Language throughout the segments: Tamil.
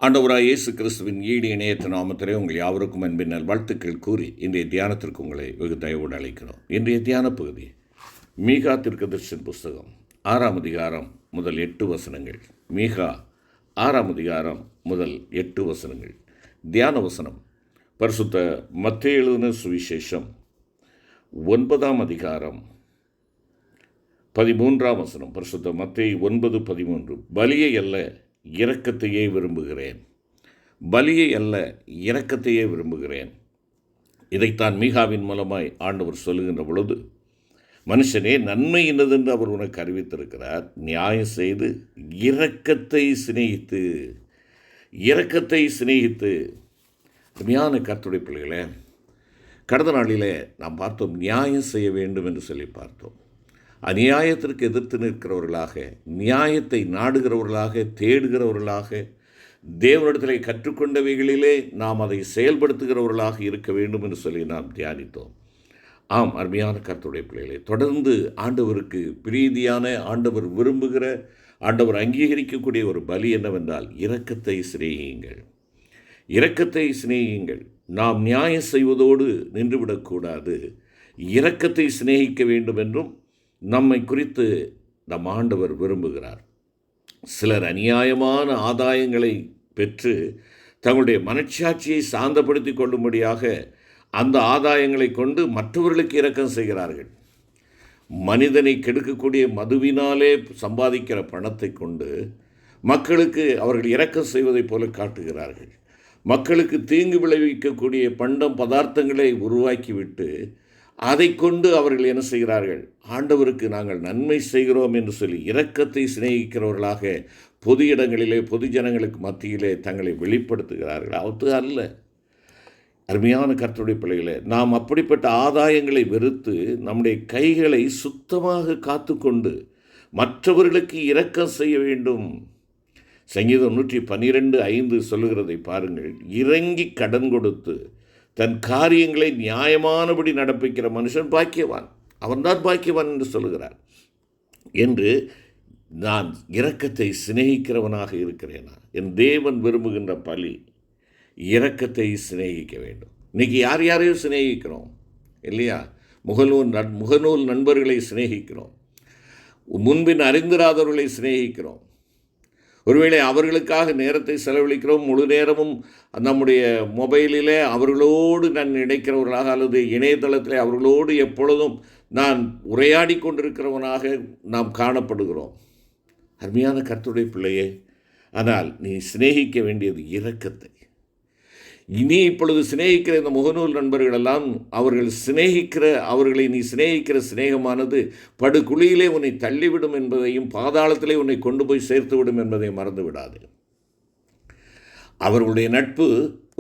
ஆண்டவராய் இயேசு கிறிஸ்துவின் ஈடு இணையற்ற நாமத்திலே உங்கள் யாவருக்கும் அன்பின் நல்வாழ்த்துக்கள் கூறி இன்றைய தியானத்திற்கு உங்களை வெகு தயவோடு அழைக்கிறோம். இன்றைய தியான பகுதி மீகா தீர்க்கதரிசன புஸ்தகம் 6ஆம் அதிகாரம் முதல் 8 வசனங்கள். மீகா 6ஆம் அதிகாரம் முதல் 8 வசனங்கள். தியான வசனம் பரிசுத்த மத்தேயு எழுதின சுவிசேஷம் 9ஆம் அதிகாரம் 13ஆம் வசனம். பரிசுத்த மத்தேயு 9:13. பலியை அல்ல இரக்கத்தையே விரும்புகிறேன், பலியை அல்ல இரக்கத்தையே விரும்புகிறேன். இதைத்தான் மீகாவின் மூலமாய் ஆண்டவர் சொல்லுகின்ற பொழுது, மனுஷனே நன்மை என்னதென்று அவர் உனக்கு அறிவித்திருக்கிறார், நியாயம் செய்து இரக்கத்தை சிநேகித்து அருமையான கர்த்தருடைய பிள்ளைகளே, கடந்த நாளிலே நாம் பார்த்தோம், நியாயம் செய்ய வேண்டும் என்று சொல்லி பார்த்தோம். அநியாயத்திற்கு எதிர்த்து நிற்கிறவர்களாக, நியாயத்தை நாடுகிறவர்களாக, தேடுகிறவர்களாக, தேவனிடத்தில் கற்றுக்கொண்டவைகளிலே நாம் அதை செயல்படுத்துகிறவர்களாக இருக்க வேண்டும் என்று சொல்லி நாம் தியானித்தோம். ஆம், அருமையான கர்த்தருடைய பிள்ளைகளே, தொடர்ந்து ஆண்டவருக்கு பிரீதியான, ஆண்டவர் விரும்புகிற, ஆண்டவர் அங்கீகரிக்கக்கூடிய ஒரு பலி என்னவென்றால் இரக்கத்தை சிநேகியுங்கள். இரக்கத்தை சிநேகியுங்கள். நாம் நியாயம் செய்வதோடு நின்றுவிடக்கூடாது, இரக்கத்தை சிநேகிக்க வேண்டும் என்றும் நம்மை குறித்து நம் ஆண்டவர் விரும்புகிறார். சிலர் அநியாயமான ஆதாயங்களை பெற்று தங்களுடைய மனச்சாட்சியை சாந்தப்படுத்தி கொள்ளும்படியாக அந்த ஆதாயங்களை கொண்டு மற்றவர்களுக்கு இரக்கம் செய்கிறார்கள். மனிதனை கெடுக்கக்கூடிய மதுவினாலே சம்பாதிக்கிற பணத்தை கொண்டு மக்களுக்கு அவர்கள் இரக்கம் செய்வதைப் போல காட்டுகிறார்கள். மக்களுக்கு தீங்கு விளைவிக்கக்கூடிய பண்டம் பதார்த்தங்களை உருவாக்கிவிட்டு அதை கொண்டு அவர்கள் என்ன செய்கிறார்கள், ஆண்டவருக்கு நாங்கள் நன்மை செய்கிறோம் என்று சொல்லி இரக்கத்தை சிநேகிக்கிறவர்களாக பொது இடங்களிலே, பொது ஜனங்களுக்கு மத்தியிலே தங்களை வெளிப்படுத்துகிறார்கள். அது அல்ல. அருமையான கர்த்தருடைய பிள்ளைகளே, நாம் அப்படிப்பட்ட ஆதாயங்களை வெறுத்து நம்முடைய கைகளை சுத்தமாக காத்துக்கொண்டு மற்றவர்களுக்கு இரக்கம் செய்ய வேண்டும். சங்கீதம் 112:5 சொல்லுகிறதை பாருங்கள். இறங்கி கடன் கொடுத்து தன் காரியங்களை நியாயமானபடி நடப்பிக்கிற மனுஷன் பாக்கியவான், அவன்தான் பாக்கியவான் என்று சொல்லுகிறார். என்று நான் இரக்கத்தை சிநேகிக்கிறவனாக இருக்கிறேனா? என் தேவன் விரும்புகின்ற பலி இரக்கத்தை சிநேகிக்க வேண்டும். இன்றைக்கி யார் யாரையும் சிநேகிக்கிறோம் இல்லையா? முகநூல் நண்பர்களை சிநேகிக்கிறோம், முன்பின் அறிந்திராதவர்களை சிநேகிக்கிறோம். ஒருவேளை அவர்களுக்காக நேரத்தை செலவழிக்கிறோம், முழு நேரமும் நம்முடைய மொபைலிலே அவர்களோடு நான் இணைக்கிறவர்களாக அல்லது இணையதளத்தில் அவர்களோடு எப்பொழுதும் நான் உரையாடி கொண்டிருக்கிறவனாக நாம் காணப்படுகிறோம். அருமையான கர்த்தருடைய பிள்ளையே, ஆனால் நீ சிநேகிக்க வேண்டியது இரக்கத்தை. இனி இப்பொழுது சிநேகிக்கிற இந்த முகநூல் நண்பர்களெல்லாம் அவர்களை நீ சிநேகிக்கிற சிநேகமானது படுகுழியிலே உன்னை தள்ளிவிடும் என்பதையும் பாதாளத்திலே உன்னை கொண்டு போய் சேர்த்துவிடும் என்பதையும் மறந்து விடாது. அவர்களுடைய நட்பு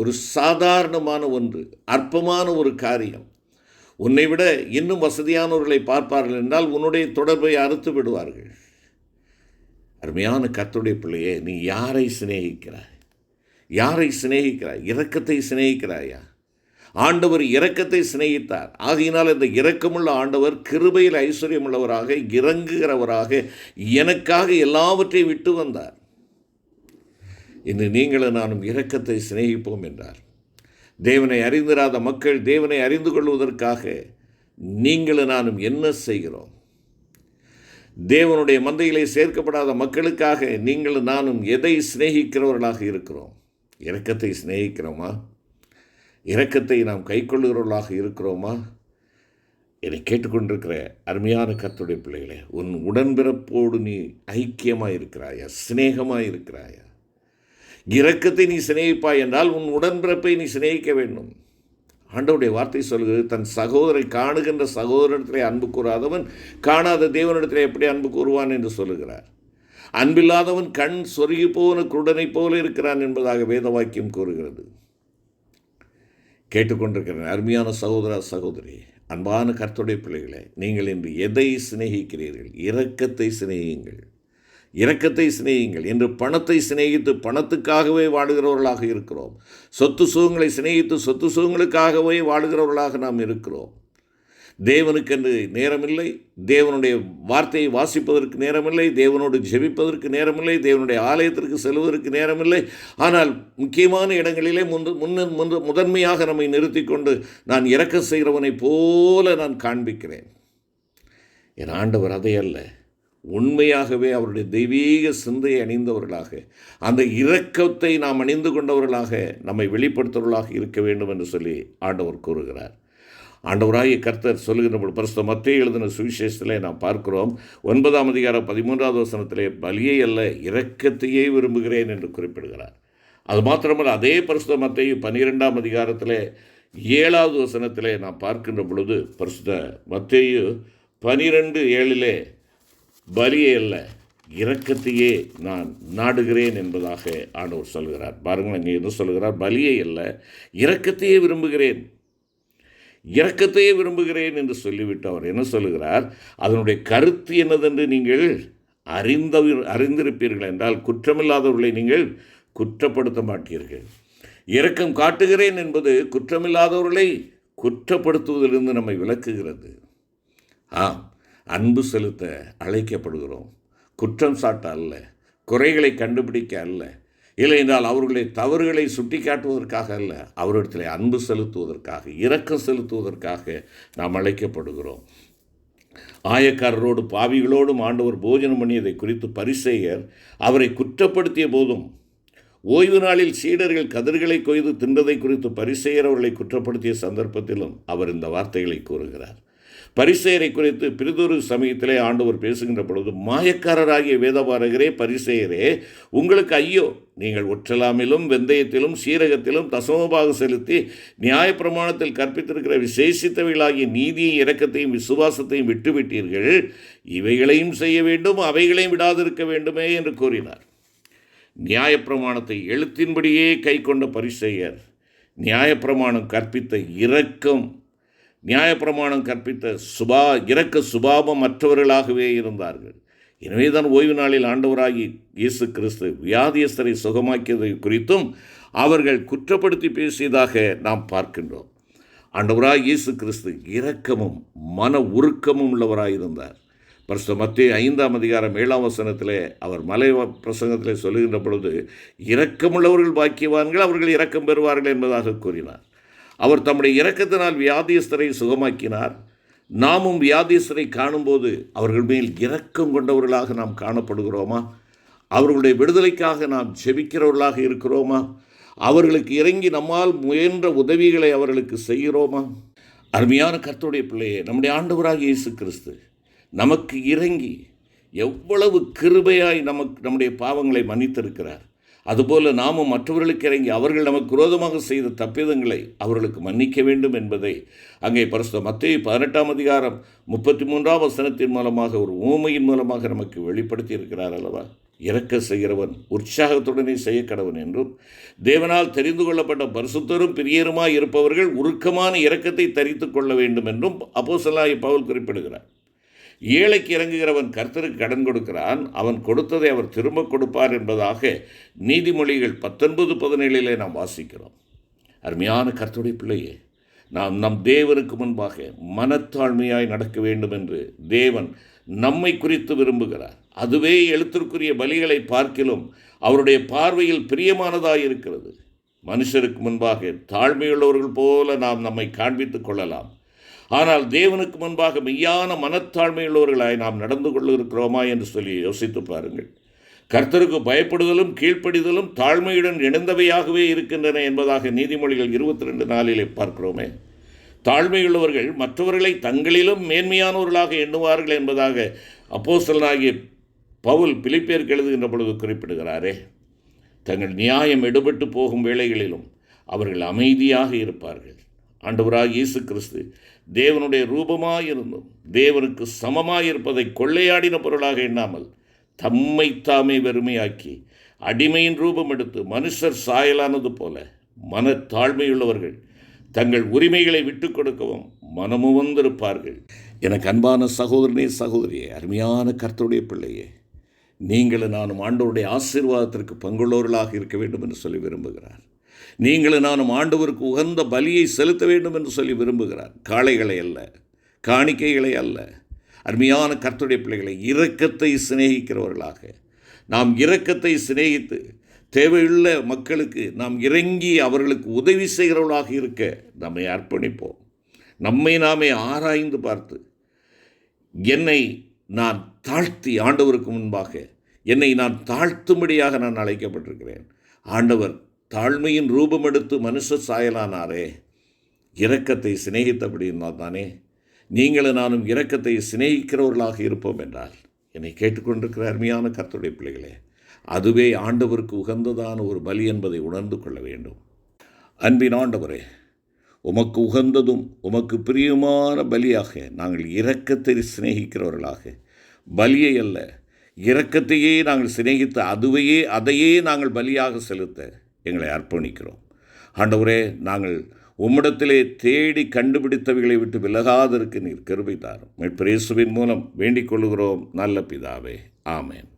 ஒரு சாதாரணமான ஒன்று, அற்பமான ஒரு காரியம். உன்னை விட இன்னும் வசதியானவர்களை பார்ப்பார்கள் என்றால் உன்னுடைய தொடர்பை அறுத்து விடுவார்கள். அருமையான கர்த்தருடைய பிள்ளையே, நீ யாரை சிநேகிக்கிறாய்? யாரை சிநேகிக்கிறாய்? இரக்கத்தை சிநேகிக்கிறாயா? ஆண்டவர் இரக்கத்தை சிநேகித்தார். ஆகையினால் இந்த இரக்கமுள்ள ஆண்டவர் கிருபையில் ஐஸ்வர்யமுள்ளவராக, இறங்குகிறவராக எனக்காக எல்லாவற்றையும் விட்டு வந்தார். இன்று நீங்களும் நானும் இரக்கத்தை சிநேகிப்போம் என்றார். தேவனை அறிந்திராத மக்கள் தேவனை அறிந்து கொள்வதற்காக நீங்களும் நானும் என்ன செய்கிறோம்? தேவனுடைய மந்தையிலே சேர்க்கப்படாத மக்களுக்காக நீங்களும் நானும் எதை சிநேகிக்கிறவர்களாக இருக்கிறோம்? இரக்கத்தை சிநேகிக்கிறோமா? இரக்கத்தை நாம் கைக்கொள்ளுகிறவர்களாக இருக்கிறோமா? என்னை கேட்டுக்கொண்டிருக்கிற அருமையான கர்த்தருடைய பிள்ளைகளே, உன் உடன்பிறப்போடு நீ ஐக்கியமாக இருக்கிறாயா? சிநேகமாக இருக்கிறாயா? இரக்கத்தை நீ சிநேகிப்பாய் என்றால் உன் உடன்பிறப்பை நீ சிநேகிக்க வேண்டும். ஆண்டவருடைய வார்த்தை சொல்கிறது, தன் சகோதரை காணுகின்ற சகோதரனிடத்திலே அன்பு கூறாதவன் காணாத தேவனிடத்திலே எப்படி அன்பு கூறுவான் என்று சொல்லுகிறார். அன்பில்லாதவன் கண் சொருகி போன குருடனை போல இருக்கிறான் என்பதாக வேத வாக்கியம் கூறுகிறது. கேட்டுக்கொண்டிருக்கிற அருமையான சகோதர சகோதரி, அன்பான கர்த்தருடைய பிள்ளைகளே, நீங்கள் இன்று எதை சிநேகிக்கிறீர்கள்? இரக்கத்தை சிநேகியுங்கள். இரக்கத்தை சிநேகியுங்கள். என்று பணத்தை சிநேகித்து பணத்துக்காகவே வாழுகிறவர்களாக இருக்கிறோம். சொத்து சுகங்களை சிநேகித்து சொத்து சுகங்களுக்காகவே வாழுகிறவர்களாக நாம் இருக்கிறோம். தேவனுக்கென்று நேரமில்லை, தேவனுடைய வார்த்தையை வாசிப்பதற்கு நேரமில்லை, தேவனோடு ஜெபிப்பதற்கு நேரமில்லை, தேவனுடைய ஆலயத்திற்கு செல்வதற்கு நேரமில்லை. ஆனால் முக்கியமான இடங்களிலே முதன்மையாக நம்மை நிறுத்தி கொண்டு நான் இரக்கம் செய்கிறவனைப் போல நான் காண்பிக்கிறேன். என் ஆண்டவர் அதை அல்ல, உண்மையாகவே அவருடைய தெய்வீக சிந்தையை அணிந்தவர்களாக, அந்த இரக்கத்தை நாம் அணிந்து கொண்டவர்களாக நம்மை வெளிப்படுத்துவர்களாக இருக்க வேண்டும் என்று சொல்லி ஆண்டவர் கூறுகிறார். ஆண்டவராகிய கர்த்தர் சொல்லுகின்ற பரிசுத்த மத்தேயு எழுதின சுவிசேஷத்திலே நாம் பார்க்கிறோம். 9ஆம் அதிகாரம் 13வது வசனத்திலே பலியை அல்ல இரக்கத்தையே விரும்புகிறேன் என்று குறிப்பிடுகிறார். அது மாத்திரமல்ல, அதே பரிசுத்த மத்தேயு 12ஆம் அதிகாரத்திலே 7வது வசனத்திலே நாம் பார்க்கின்ற பொழுது பரிசுத்த மத்தேயு 12:7 பலியை அல்ல இரக்கத்தையே நான் நாடுகிறேன் என்பதாக ஆண்டவர் சொல்கிறார். பாருங்கள், அங்கே என்ன சொல்கிறார்? பலியை அல்ல இரக்கத்தையே விரும்புகிறேன், இரக்கத்தையே விரும்புகிறேன் என்று சொல்லிவிட்டு அவர் என்ன சொல்லுகிறார்? அதனுடைய கருத்து என்னதென்று நீங்கள் அறிந்திருப்பீர்கள் என்றால் குற்றமில்லாதவர்களை நீங்கள் குற்றப்படுத்த மாட்டீர்கள். இரக்கம் காட்டுகிறேன் என்பது குற்றமில்லாதவர்களை குற்றப்படுத்துவதிலிருந்து நம்மை விலக்குகிறது. அன்பு செலுத்த அழைக்கப்படுகிறோம், குற்றம் சாட்ட அல்ல, குறைகளை கண்டுபிடிக்க அல்ல, இல்லை என்றால் அவர்களுடைய தவறுகளை சுட்டி காட்டுவதற்காக அல்ல, அவரிடத்தில் அன்பு செலுத்துவதற்காக, இரக்கம் செலுத்துவதற்காக நாம் அழைக்கப்படுகிறோம். ஆயக்காரரோடு பாவிகளோடும் ஆண்டவர் போஜனம் பண்ணியதை குறித்து பரிசேயர் அவரை குற்றப்படுத்திய போதும், ஓய்வு நாளில் சீடர்கள் கதிர்களை கொய்து தின்றதை குறித்து பரிசேயர் அவர்களை குற்றப்படுத்திய சந்தர்ப்பத்திலும் அவர் இந்த வார்த்தைகளை கூறுகிறார். பரிசேயரை குறித்து பிறிதொரு சமயத்திலே ஆண்டவர் பேசுகின்ற பொழுது, மாயக்காரராகிய வேதபாரகரே, பரிசேயரே, உங்களுக்கு ஐயோ, நீங்கள் ஒற்றலாமிலும் வெந்தயத்திலும் சீரகத்திலும் தசமபாகம் செலுத்தி நியாயப்பிரமாணத்தில் கற்பித்திருக்கிற விசேஷித்தவைகளாகிய நீதியை இரக்கத்தையும் விசுவாசத்தையும் விட்டுவிட்டீர்கள். இவைகளையும் செய்ய வேண்டும், அவைகளையும் விடாதிருக்க வேண்டுமே என்று கூறினார். நியாயப்பிரமாணத்தை எழுத்தின்படியே கை கொண்ட பரிசேயர் நியாயப்பிரமாணம் கற்பித்த இரக்கம், நியாயப்பிரமாணம் கற்பித்த இரக்க சுபாவம் மற்றவர்களாகவே இருந்தார்கள். எனவே தான் ஓய்வு நாளில் ஆண்டவராகி இயேசு கிறிஸ்து வியாதியஸ்தரை சுகமாக்கியதை குறித்தும் அவர்கள் குற்றப்படுத்தி பேசியதாக நாம் பார்க்கின்றோம். ஆண்டவராக இயேசு கிறிஸ்து இரக்கமும் மன உருக்கமும் உள்ளவராயிருந்தார். பரிசுத்த மத்தேயு 5ஆம் அதிகாரம் 7ஆம் வசனத்திலே அவர் மலை பிரசங்கத்திலே சொல்லுகின்ற பொழுது, இரக்கமுள்ளவர்கள் பாக்கியவான்கள், அவர்கள் இரக்கம் பெறுவார்கள் என்பதாக கூறினார். அவர் தம்முடைய இரக்கத்தினால் வியாதியஸ்தரை சுகமாக்கினார். நாமும் வியாதியஸ்தரை காணும்போது அவர்கள் மேல் இரக்கம் கொண்டவர்களாக நாம் காணப்படுகிறோமா? அவர்களுடைய விடுதலைக்காக நாம் ஜெபிக்கிறவர்களாக இருக்கிறோமா? அவர்களுக்கு இறங்கி நம்மால் முயன்ற உதவிகளை அவர்களுக்கு செய்கிறோமா? அருமையான கர்த்தருடைய பிள்ளையே, நம்முடைய ஆண்டவராகிய இயேசு கிறிஸ்து நமக்கு இறங்கி எவ்வளவு கிருபையாய் நம்முடைய பாவங்களை மன்னித்திருக்கிறார். அதுபோல நாமும் மற்றவர்களுக்கு இறங்கி அவர்கள் நமக்கு விரோதமாக செய்த தப்பிதங்களை அவர்களுக்கு மன்னிக்க வேண்டும் என்பதை அங்கே பரிசுத்த மத்தேயு 18ஆம் அதிகாரம் 33ஆம் வசனத்தின் மூலமாக ஒரு ஊமையின் மூலமாக நமக்கு வெளிப்படுத்தி இருக்கிறார் அல்லவா? இரக்க செய்கிறவன் உற்சாகத்துடனே செய்ய கடவன் என்றும், தேவனால் தெரிந்து கொள்ளப்பட்ட பரிசுத்தரும் பிரியருமாய் இருப்பவர்கள் உருக்கமான இரக்கத்தை தரித்து கொள்ள வேண்டும் என்றும் அப்போஸ்தலனாகிய பவுல் குறிப்பிடுகிறார். ஏழைக்கு இறங்குகிறவன் கர்த்தருக்கு கடன் கொடுக்கிறான், அவன் கொடுத்ததை அவர் திரும்ப கொடுப்பார் என்பதாக நீதிமொழிகள் 19:17 நாம் வாசிக்கிறோம். அருமையான கர்த்தருடைய பிள்ளையே, நாம் நம் தேவனுக்கு முன்பாக மனத்தாழ்மையாய் நடக்க வேண்டும் என்று தேவன் நம்மை குறித்து விரும்புகிறார். அதுவே எழுத்திற்குரிய பலிகளை பார்க்கிலும் அவருடைய பார்வையில் பிரியமானதாய் இருக்கிறது. மனுஷருக்கு முன்பாக தாழ்மையுள்ளவர்கள் போல நாம் நம்மை காண்பித்துக் கொள்ளலாம். ஆனால் தேவனுக்கு முன்பாக மெய்யான மனத்தாழ்மையுள்ளவர்களாய் நாம் நடந்து கொள்ள இருக்கிறோமா என்று சொல்லி யோசித்து பாருங்கள். கர்த்தருக்கு பயப்படுதலும் கீழ்ப்படிதலும் தாழ்மையுடன் இணைந்தவையாகவே இருக்கின்றன என்பதாக நீதிமொழிகள் 22:4 பார்க்கிறோமே. தாழ்மையுள்ளவர்கள் மற்றவர்களை தங்களிலும் மேன்மையானவர்களாக எண்ணுவார்கள் என்பதாக அப்போஸ்தலனாகிய பவுல் பிலிப்பியருக்கு எழுதுகின்ற பொழுது குறிப்பிடுகிறாரே. தங்கள் நியாயம் எடுபட்டு போகும் வேளைகளிலும் அவர்கள் அமைதியாக இருப்பார்கள். ஆண்டவராக இயேசு கிறிஸ்து தேவனுடைய ரூபமாயிருந்தும் தேவனுக்கு சமமாயிருப்பதை கொள்ளையாடின பொருளாக எண்ணாமல் தம்மை தாமே வெறுமையாக்கி அடிமையின் ரூபம் எடுத்து மனுஷர் சாயலானது போல மனத்தாழ்மையுள்ளவர்கள் தங்கள் உரிமைகளை விட்டு கொடுக்கவும் மனமுவந்திருப்பார்கள். எனக்கு அன்பான சகோதரனே, சகோதரியே, அருமையான கர்த்தருடைய பிள்ளையே, நீங்களும் நானும் ஆண்டவருடைய ஆசீர்வாதத்திற்கு பங்குள்ளவர்களாக இருக்க வேண்டும் என்று சொல்லி விரும்புகிறார். நீங்களும் நானும் ஆண்டவருக்கு உகந்த பலியை செலுத்த வேண்டும் என்று சொல்லி விரும்புகிறார். காளைகளை அல்ல, காணிக்கைகளை அல்ல. அருமையான கர்த்தருடைய பிள்ளைகளை, இரக்கத்தை சிநேகிக்கிறவர்களாக, நாம் இரக்கத்தை சிநேகித்து தேவையுள்ள மக்களுக்கு நாம் இறங்கி அவர்களுக்கு உதவி செய்கிறவர்களாக இருக்க நம்மை அர்ப்பணிப்போம். நம்மை நாமே ஆராய்ந்து பார்த்து, என்னை நான் தாழ்த்தி, ஆண்டவருக்கு முன்பாக என்னை நான் தாழ்த்தும்படியாக நான் அழைக்கப்பட்டிருக்கிறேன். ஆண்டவர் தாழ்மையின் ரூபம் எடுத்து மனுஷ சாயலானாரே, இரக்கத்தை சிநேகித்தபடினால் தானே நீங்களும் நானும் இரக்கத்தை சிநேகிக்கிறவர்களாக இருப்போம் என்றால், என்னை கேட்டுக்கொண்டிருக்கிற அருமையான கர்த்தருடைய பிள்ளைகளே, அதுவே ஆண்டவருக்கு உகந்ததான ஒரு பலி என்பதை உணர்ந்து கொள்ள வேண்டும். அன்பின் ஆண்டவரே, உமக்கு உகந்ததும் உமக்கு பிரியமான பலியாக நாங்கள் இரக்கத்தை சிநேகிக்கிறவர்களாக, பலியை அல்ல இரக்கத்தையே நாங்கள் சிநேகித்து அதையே நாங்கள் பலியாக செலுத்த எங்களை அர்ப்பணிக்கிறோம். ஆண்டவரே, நாங்கள் உம்மிடத்திலே தேடி கண்டுபிடித்தவைகளை விட்டு விலகாதற்கு நீர் கிருபை தாரும். மீட்பர் இயேசுவின் மூலம் வேண்டிக் கொள்கிறோம் நல்ல பிதாவே, ஆமென்.